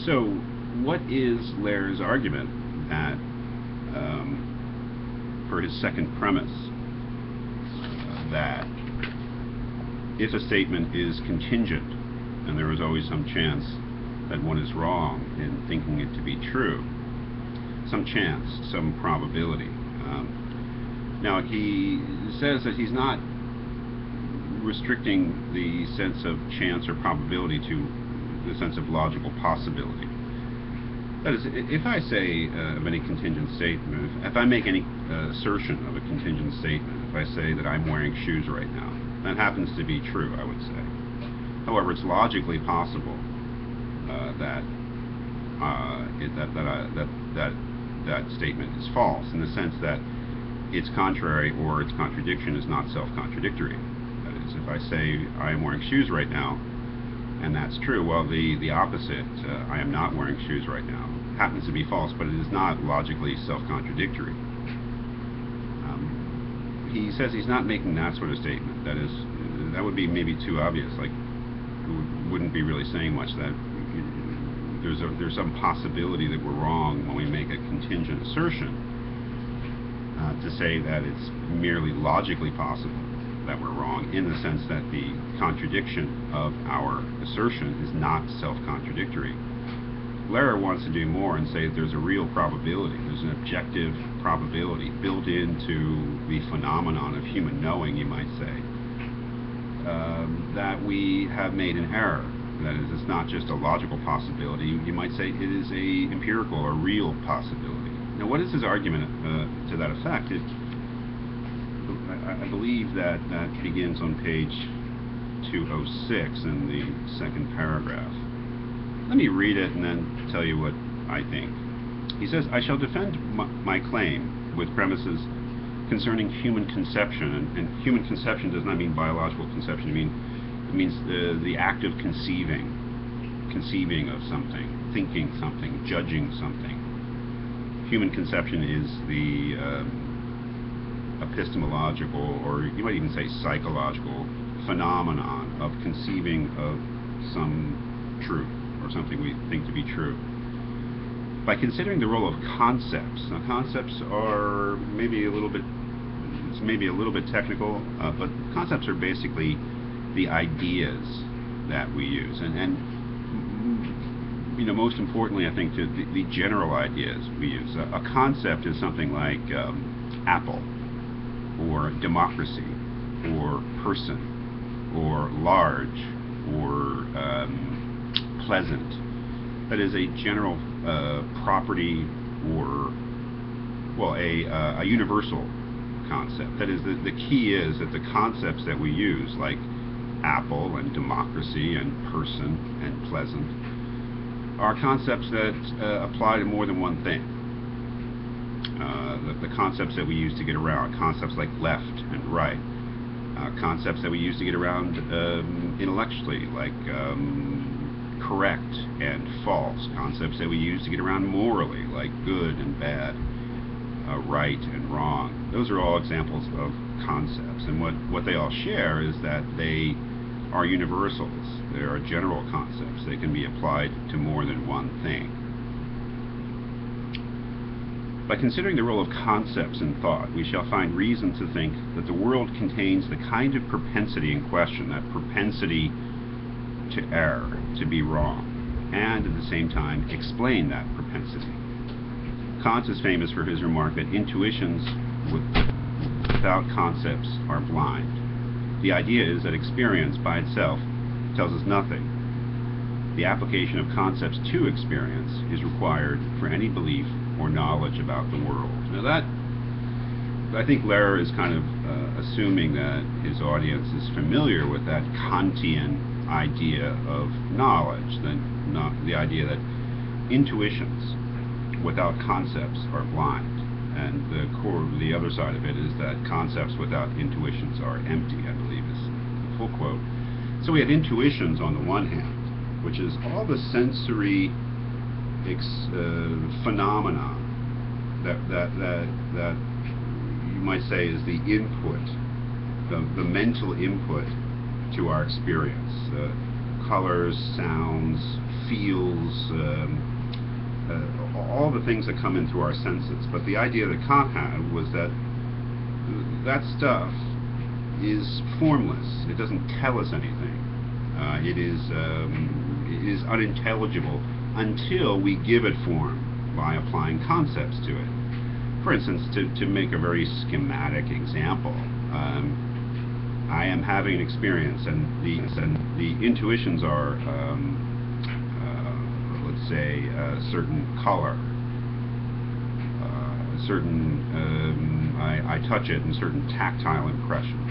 So, what is Lehrer's argument that, for his second premise, that if a statement is contingent, and there is always some chance that one is wrong in thinking it to be true, some chance, some probability. Now, he says that he's not restricting the sense of chance or probability to the sense of logical possibility. That is, if I say of any contingent statement, if I make any assertion of a contingent statement, if I say that I'm wearing shoes right now, that happens to be true, I would say. However, it's logically possible that statement is false, in the sense that its contrary or its contradiction is not self-contradictory. That is, if I say I am wearing shoes right now, and that's true, well, the opposite, I am not wearing shoes right now, happens to be false, but it is not logically self-contradictory. He says he's not making that sort of statement. That is, that would be maybe too obvious. Like, wouldn't be really saying much. That there's some possibility that we're wrong when we make a contingent assertion. To say that it's merely logically possible that we're wrong, in the sense that the contradiction of our assertion is not self-contradictory. Lehrer wants to do more and say that there's a real probability, there's an objective probability built into the phenomenon of human knowing, you might say, that we have made an error. That is, it's not just a logical possibility, you might say it is a empirical or real possibility. Now, what is his argument to that effect? I believe that begins on page 206 in the second paragraph. Let me read it and then tell you what I think. He says, I shall defend my claim with premises concerning human conception, and human conception does not mean biological conception. It means the act of conceiving of something, thinking something, judging something. Human conception is the epistemological, or you might even say psychological, phenomenon of conceiving of some truth, or something we think to be true. By considering the role of concepts, now concepts are maybe a little bit technical, but concepts are basically the ideas that we use, and you know, most importantly, I think, the general ideas we use. A concept is something like apple, or democracy, or person, or large, or pleasant. That is a general property, or, well, a universal concept. That is, the key is that the concepts that we use, like apple and democracy and person and pleasant, are concepts that apply to more than one thing. The concepts that we use to get around, concepts like left and right, concepts that we use to get around intellectually, like correct and false, concepts that we use to get around morally, like good and bad, right and wrong. Those are all examples of concepts, and what they all share is that they are universals. They are general concepts. They can be applied to more than one thing. By considering the role of concepts in thought, we shall find reason to think that the world contains the kind of propensity in question, that propensity to err, to be wrong, and at the same time explain that propensity. Kant is famous for his remark that intuitions without concepts are blind. The idea is that experience by itself tells us nothing. The application of concepts to experience is required for any belief or knowledge about the world. Now that, I think Lehrer is kind of assuming that his audience is familiar with that Kantian idea of knowledge, the idea that intuitions without concepts are blind, and the other side of it is that concepts without intuitions are empty, I believe is the full quote. So we have intuitions on the one hand, which is all the sensory phenomena that you might say is the input, the mental input to our experience. colors, sounds, feels, all the things that come in through our senses. But the idea that Kant had was that that stuff is formless. It doesn't tell us anything. It is unintelligible until we give it form by applying concepts to it. For instance, to make a very schematic example, I am having an experience, and the intuitions are, let's say, a certain color, I touch it, and certain tactile impressions,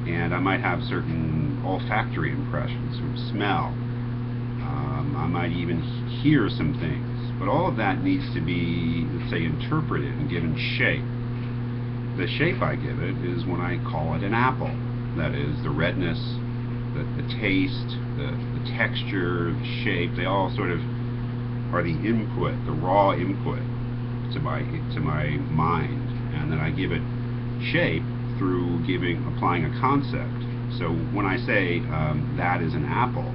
and I might have certain olfactory impressions from smell. I might even hear some things, but all of that needs to be, let's say, interpreted and given shape. The shape I give it is when I call it an apple. That is, the redness, the taste, the texture, the shape, they all sort of are the input, the raw input to my mind, and then I give it shape through applying a concept. So when I say that is an apple,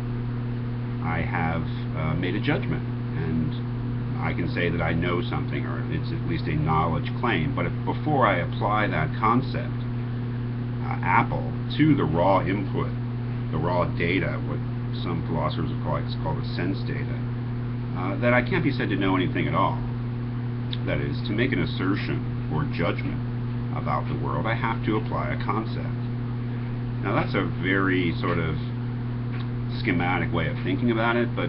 I have made a judgment, and I can say that I know something, or it's at least a knowledge claim. But before I apply that concept, apple, to the raw input, the raw data, what some philosophers would call the sense data, that I can't be said to know anything at all. That is, to make an assertion or judgment about the world, I have to apply a concept. Now that's a very sort of schematic way of thinking about it, but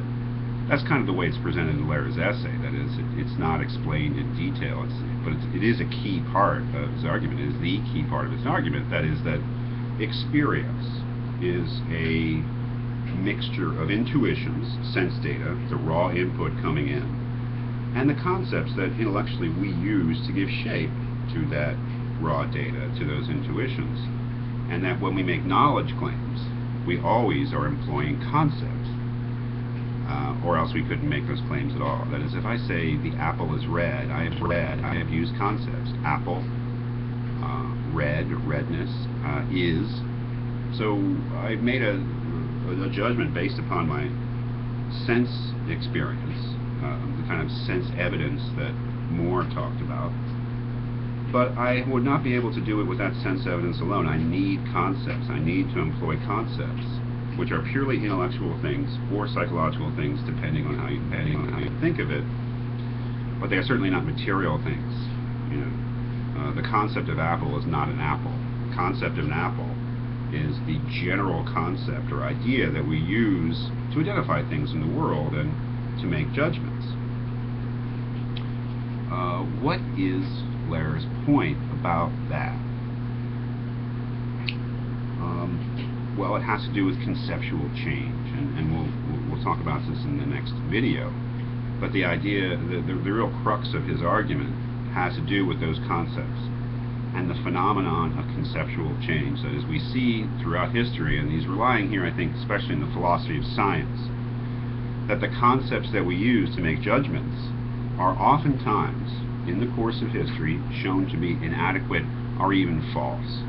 that's kind of the way it's presented in Lehrer's essay. That is, it's not explained in detail, but it is a key part of his argument. It is the key part of his argument. That is, that experience is a mixture of intuitions, sense data, the raw input coming in, and the concepts that intellectually we use to give shape to that raw data, to those intuitions. And that when we make knowledge claims, we always are employing concepts, or else we couldn't make those claims at all. That is, if I say the apple is red, I have used concepts. Apple, red, redness, is. So I've made a judgment based upon my sense experience, the kind of sense evidence that Moore talked about. But I would not be able to do it with that sense evidence alone. I need concepts. I need to employ concepts, which are purely intellectual things or psychological things, depending on how you think of it. But they are certainly not material things. You know, the concept of apple is not an apple. The concept of an apple is the general concept or idea that we use to identify things in the world and to make judgments. What is Lehrer's point about that? Well, it has to do with conceptual change, and we'll talk about this in the next video. But the idea, the real crux of his argument has to do with those concepts and the phenomenon of conceptual change. That is, we see throughout history, and he's relying here, I think, especially in the philosophy of science, that the concepts that we use to make judgments are oftentimes, in the course of history, shown to be inadequate or even false.